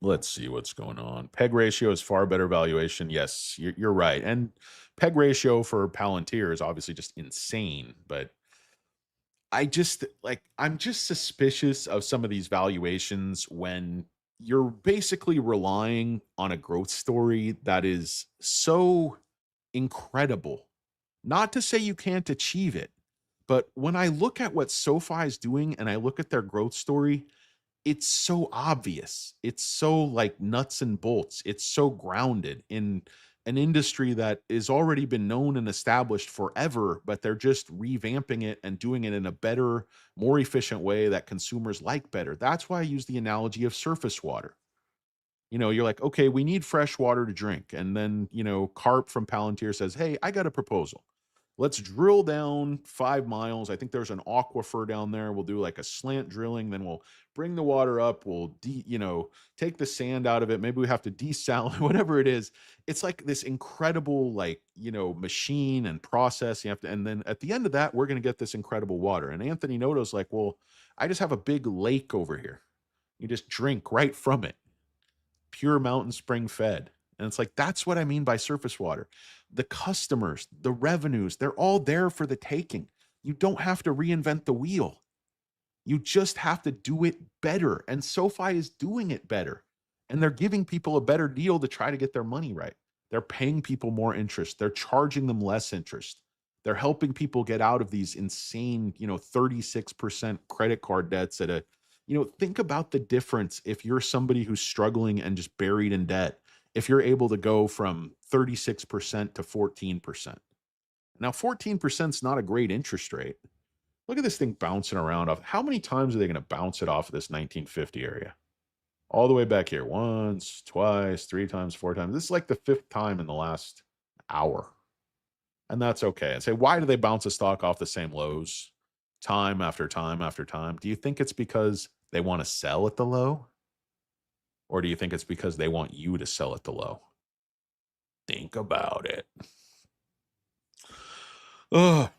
Let's see what's going on. PEG ratio is far better valuation. Yes, you're right. And PEG ratio for Palantir is obviously just insane. But I'm just suspicious of some of these valuations when you're basically relying on a growth story that is so incredible. Not to say you can't achieve it, but when I look at what SoFi is doing and I look at their growth story, it's so obvious. It's so like nuts and bolts. It's so grounded in an industry that is already been known and established forever, but they're just revamping it and doing it in a better, more efficient way that consumers like better. That's why I use the analogy of surface water. You're like, okay, we need fresh water to drink. And then, Carp from Palantir says, hey, I got a proposal. Let's drill down 5 miles. I think there's an aquifer down there. We'll do like a slant drilling. Then we'll bring the water up. We'll, take the sand out of it. Maybe we have to desalinate, whatever it is. It's like this incredible, machine and process. And then at the end of that, we're going to get this incredible water. And Anthony Noto's like, well, I just have a big lake over here. You just drink right from it. Pure mountain spring fed. And it's like, that's what I mean by surface water. The customers, the revenues, they're all there for the taking. You don't have to reinvent the wheel. You just have to do it better. And SoFi is doing it better. And they're giving people a better deal to try to get their money right. They're paying people more interest. They're charging them less interest. They're helping people get out of these insane, 36% credit card debts at a, think about the difference if you're somebody who's struggling and just buried in debt. If you're able to go from 36% to 14%. Now, 14% is not a great interest rate, Look at this thing bouncing around off. How many times are they going to bounce it off of this 1950 area? All the way back here. Once, twice, 3 times, 4 times. This is like the 5th time in the last hour. And that's okay. And say, why do they bounce a stock off the same lows time after time after time? Do you think it's because they want to sell at the low? Or do you think it's because they want you to sell at the low? Think about it. Ugh.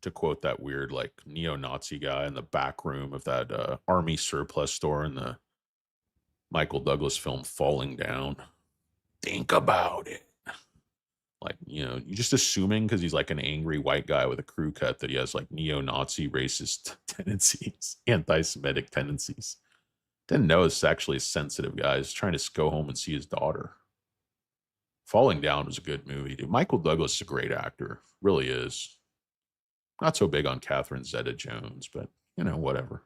To quote that weird, like, neo-Nazi guy in the back room of that army surplus store in the Michael Douglas film Falling Down. Think about it. Like, you're just assuming because he's like an angry white guy with a crew cut that he has like neo-Nazi racist tendencies, anti-Semitic tendencies. Didn't know it's actually a sensitive guy. He's trying to go home and see his daughter. Falling Down was a good movie, dude. Michael Douglas is a great actor. Really is. Not so big on Catherine Zeta-Jones, but, whatever.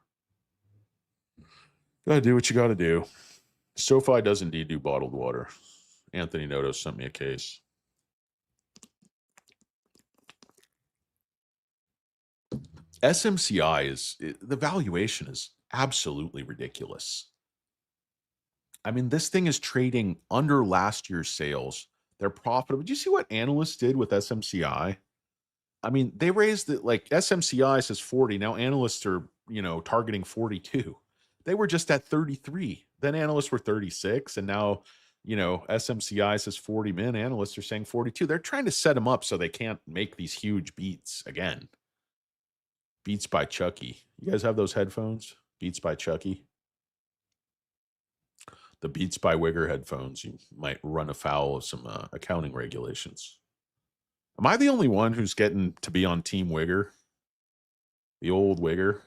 Gotta do what you gotta do. SoFi does indeed do bottled water. Anthony Noto sent me a case. SMCI the valuation is absolutely ridiculous. I mean, this thing is trading under last year's sales. They're profitable. Did you see what analysts did with SMCI? I mean, they raised it, like, SMCI says 40. Now analysts are, targeting 42. They were just at 33. Then analysts were 36. And now, SMCI says 40 min. Analysts are saying 42. They're trying to set them up so they can't make these huge beats again. Beats by Chucky. You guys have those headphones? Beats by Chucky? The Beats by Wigger headphones. You might run afoul of some accounting regulations. Am I the only one who's getting to be on Team Wigger? The old Wigger?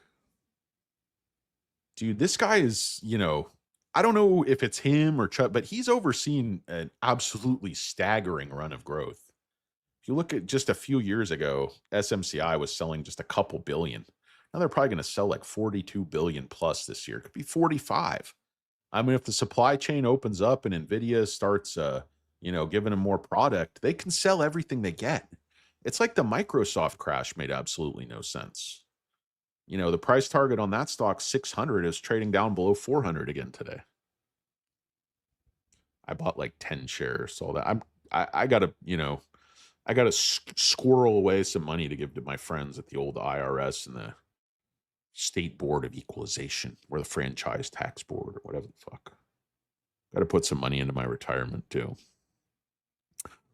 Dude, this guy is, I don't know if it's him or Chuck, but he's overseen an absolutely staggering run of growth. If you look at just a few years ago, SMCI was selling just a couple billion. Now they're probably going to sell like 42 billion plus this year. It could be 45. I mean, if the supply chain opens up and NVIDIA starts, giving them more product, they can sell everything they get. It's like the Microsoft crash made absolutely no sense. The price target on that stock, 600, is trading down below 400 again today. I bought like 10 shares. So that I got to squirrel away some money to give to my friends at the old IRS and the State Board of Equalization, or the Franchise Tax Board, or whatever the fuck. Got to put some money into my retirement too.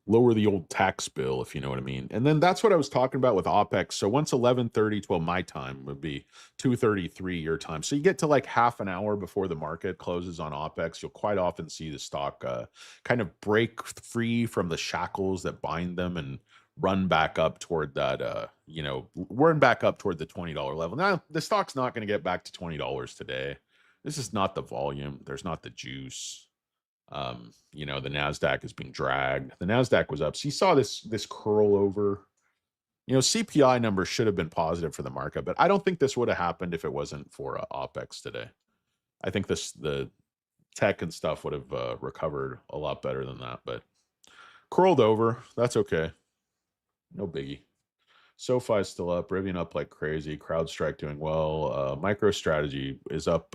Lower the old tax bill, if you know what I mean. And then that's what I was talking about with OPEX. So once 11:30, my time would be 2:33 your time. So you get to like half an hour before the market closes on OPEX, you'll quite often see the stock kind of break free from the shackles that bind them and run back up toward that, run back up toward the $20 level. Now, the stock's not going to get back to $20 today. This is not the volume. There's not the juice. The NASDAQ is being dragged. The NASDAQ was up. So you saw this curl over. CPI numbers should have been positive for the market, but I don't think this would have happened if it wasn't for OPEX today. I think the tech and stuff would have recovered a lot better than that, but curled over. That's okay. No biggie. SoFi is still up. Rivian up like crazy. CrowdStrike doing well. MicroStrategy is up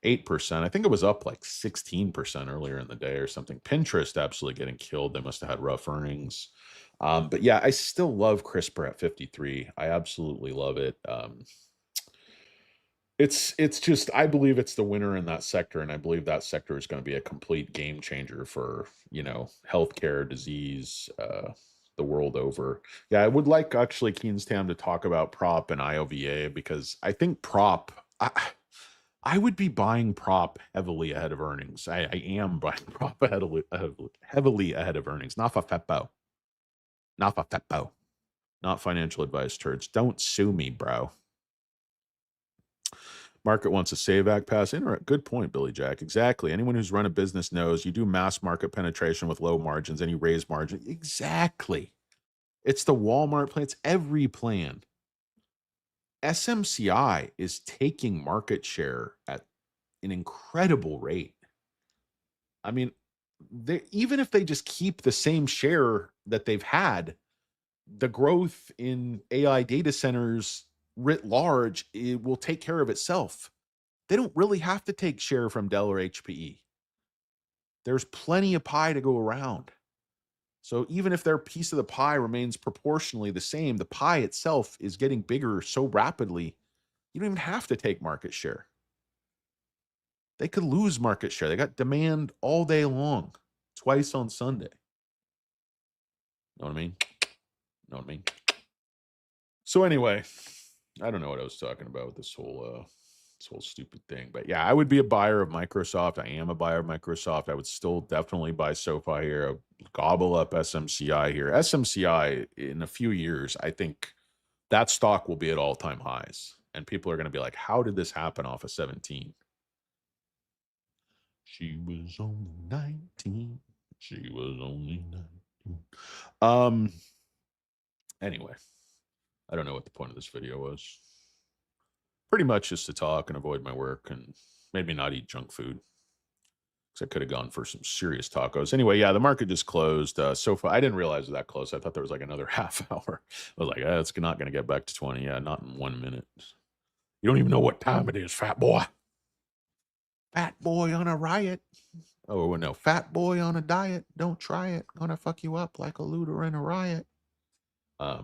8%. I think it was up like 16% earlier in the day or something. Pinterest absolutely getting killed. They must have had rough earnings. But yeah, I still love CRISPR at 53. I absolutely love it. It's just, I believe it's the winner in that sector, and I believe that sector is going to be a complete game changer for, healthcare, disease, the world over. Yeah, I would like actually Keenstam to talk about prop and IOVA, because I think prop, I would be buying prop heavily ahead of earnings. I am buying prop heavily ahead of earnings. Not for FEPO. Not for FEPO. Not financial advice, turds. Don't sue me, bro. Market wants a SAVAC pass. Good point, Billy Jack. Exactly. Anyone who's run a business knows you do mass market penetration with low margins and you raise margin. Exactly. It's the Walmart plan. It's every plan. SMCI is taking market share at an incredible rate. I mean, even if they just keep the same share that they've had, the growth in AI data centers writ large, it will take care of itself. They don't really have to take share from Dell or HPE. There's plenty of pie to go around. So even if their piece of the pie remains proportionally the same, the pie itself is getting bigger so rapidly, you don't even have to take market share. They could lose market share. They got demand all day long, twice on Sunday. Know what I mean? Know what I mean? So anyway, I don't know what I was talking about with this whole stupid thing. But yeah, I would be a buyer of Microsoft. I am a buyer of Microsoft. I would still definitely buy SoFi here. Gobble up SMCI here. SMCI in a few years, I think that stock will be at all-time highs. And people are going to be like, how did this happen off of 17? She was only 19. She was only 19. Anyway, I don't know what the point of this video was. Pretty much just to talk and avoid my work and maybe not eat junk food. Because I could have gone for some serious tacos. Anyway, yeah, the market just closed. SoFi, I didn't realize it was that close. I thought there was like another half hour. I was like, it's not going to get back to 20. Yeah, not in 1 minute. You don't even know what time it is, fat boy. Fat boy on a riot. Oh, no. Fat boy on a diet. Don't try it. Gonna fuck you up like a looter in a riot. I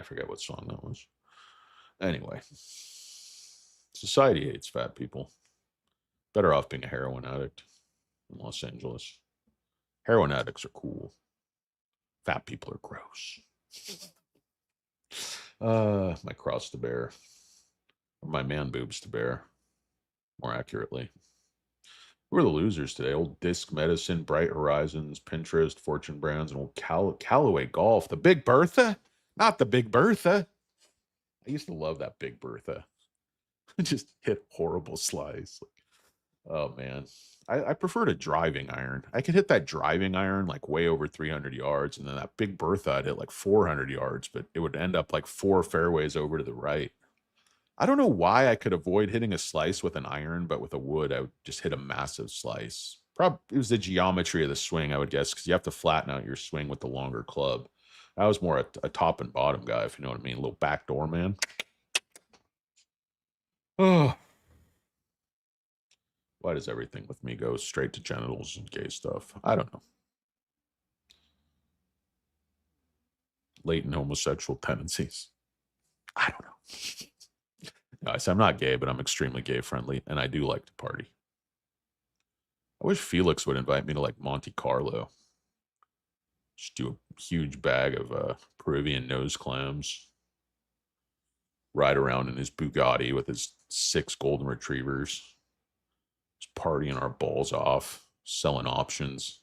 forget what song that was. Anyway. Society hates fat people. Better off being a heroin addict in Los Angeles. Heroin addicts are cool. Fat people are gross. My cross to bear. Or my man boobs to bear. More accurately. Who are the losers today? Old Disc Medicine, Bright Horizons, Pinterest, Fortune Brands, and old Callaway Golf. The Big Bertha? Not the Big Bertha. I used to love that Big Bertha. Just hit horrible slice. Oh, man. I preferred a driving iron. I could hit that driving iron like way over 300 yards, and then that Big Bertha I'd hit like 400 yards, but it would end up like 4 fairways over to the right. I don't know why I could avoid hitting a slice with an iron, but with a wood, I would just hit a massive slice. Probably it was the geometry of the swing, I would guess, because you have to flatten out your swing with the longer club. I was more a top and bottom guy, if you know what I mean. A little backdoor man. Oh. Why does everything with me go straight to genitals and gay stuff? I don't know. Latent homosexual tendencies. I don't know. Guys, I'm not gay, but I'm extremely gay friendly, and I do like to party. I wish Felix would invite me to like Monte Carlo. Just do a huge bag of Peruvian nose clams. Ride around in his Bugatti with his 6 golden retrievers. Just partying our balls off, selling options.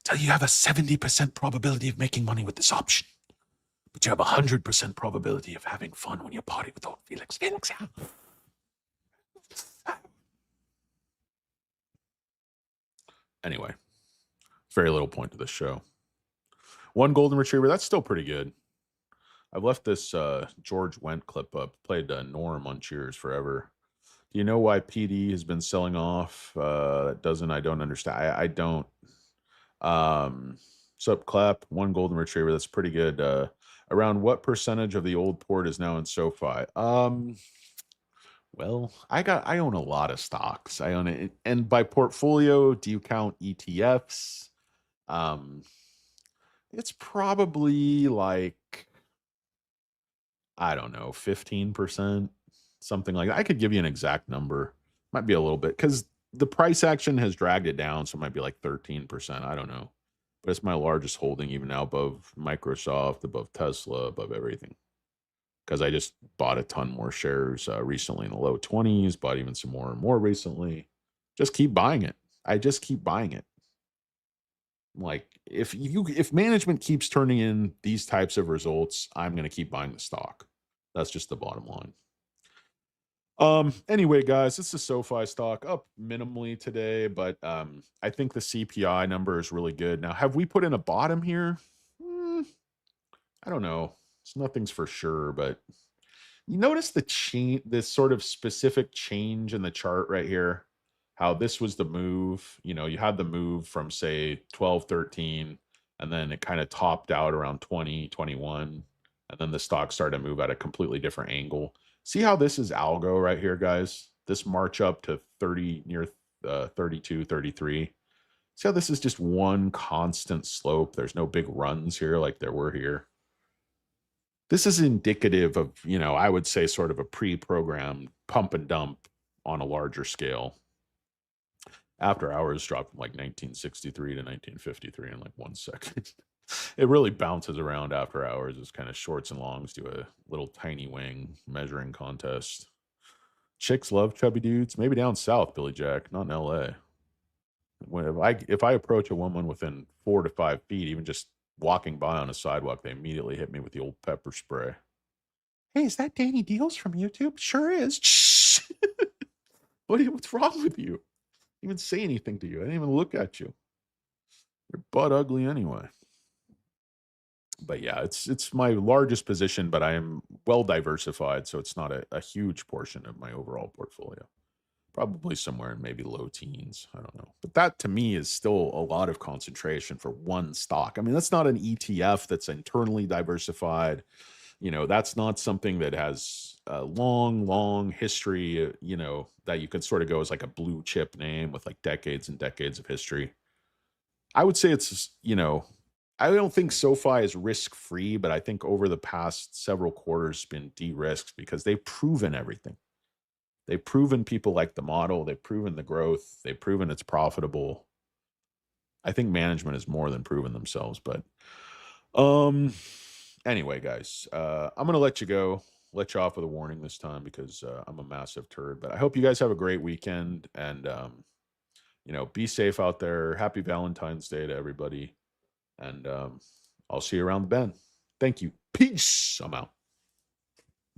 Tell you have a 70% probability of making money with this option. But you have a 100% probability of having fun when you party with old Felix. Felix, Anyway, very little point to this show. 1 golden retriever, that's still pretty good. I've left this George Wendt clip up. Played Norm on Cheers forever. Do you know why PD has been selling off? I don't understand. I don't. Sup clap, 1 golden retriever. That's pretty good. Around what percentage of the old port is now in SoFi? Well, I own a lot of stocks. I own it. And by portfolio, do you count ETFs? It's probably like, I don't know, 15%, something like that. I could give you an exact number. Might be a little bit because the price action has dragged it down. So it might be like 13%. I don't know. But it's my largest holding even now, above Microsoft, above Tesla, above everything. Because I just bought a ton more shares recently in the low 20s, bought even some more and more recently. Just keep buying it. I just keep buying it. Like if management keeps turning in these types of results, I'm going to keep buying the stock. That's just the bottom line. Anyway, guys, it's the SoFi stock up minimally today, but I think the CPI number is really good. Now, have we put in a bottom here? I don't know. Nothing's for sure, but you notice the change, this sort of specific change in the chart right here, how this was the move. You know, you had the move from say 12, 13, and then it kind of topped out around 20, 21. And then the stock started to move at a completely different angle. See how this is algo right here, guys? This march up to 30, near 32, 33. See how this is just one constant slope? There's no big runs here like there were here. This is indicative of, I would say sort of a pre-programmed pump and dump on a larger scale. After hours dropped from like 1963 to 1953 in like 1 second. It really bounces around after hours. It's kind of shorts and longs do a little tiny wing measuring contest. Chicks love chubby dudes. Maybe down south, Billy Jack, not in LA. If I approach a woman within 4 to 5 feet, even just walking by on a sidewalk, they immediately hit me with the old pepper spray. Hey, is that Danny Deals from YouTube? Sure is. Shh. What's wrong with you? I didn't even say anything to you. I didn't even look at you. You're butt ugly anyway. But yeah, it's my largest position, but I am well diversified, so it's not a huge portion of my overall portfolio. Probably somewhere in maybe low teens. I don't know. But that to me is still a lot of concentration for one stock. I mean, that's not an ETF that's internally diversified. That's not something that has a long history, that you can sort of go as like a blue chip name with like decades and decades of history. I would say it's, I don't think SoFi is risk free, but I think over the past several quarters been de-risked because they've proven everything. They've proven people like the model. They've proven the growth. They've proven it's profitable. I think management has more than proven themselves. But anyway, guys, I'm gonna let you go. Let you off with a warning this time because I'm a massive turd. But I hope you guys have a great weekend and be safe out there. Happy Valentine's Day to everybody. And I'll see you around the bend. Thank you. Peace. I'm out.